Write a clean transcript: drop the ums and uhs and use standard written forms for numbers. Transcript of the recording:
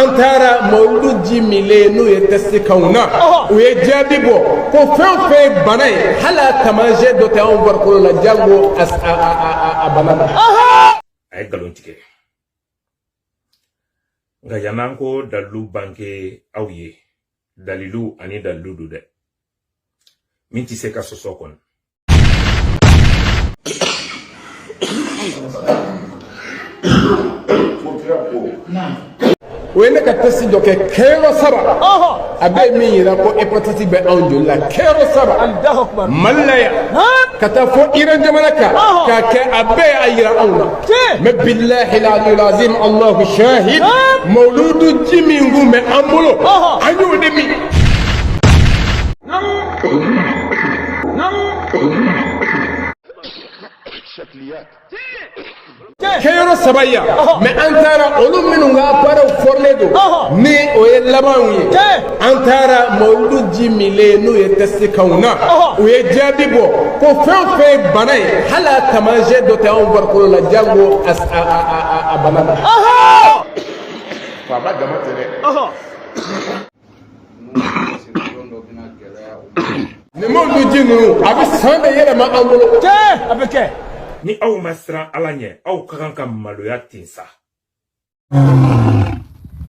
antara maouloud jimile no ye testi kauna o ye jabi bo ko fe banay hala tamaje do te on war ko la jango as a banana ay galon tike nga yananko dalu banke awye dalilu ani daludu de minti seka sosokon wene ka testi do ke kero saba abe min yira ko hepatitis be anjo la kero saba Allahu akbar malaya kata fo iran jamanaka ka ke abe ayira Allah me billahi la lazim Allah shahid mauludu jimingu me amulo anyo de mi kero sabaya me antara olu minunga para forledo ni o ye labanwi antara mauludu jimile no ye testi kauna o ye jabi bo ko fe banay hala tamaje do te on war ko la jango as a banana baba gama tere ne mauludu jinu abi sande yele ma amulo abeke ni aw masra alanye aw kakan ka maloya tinsa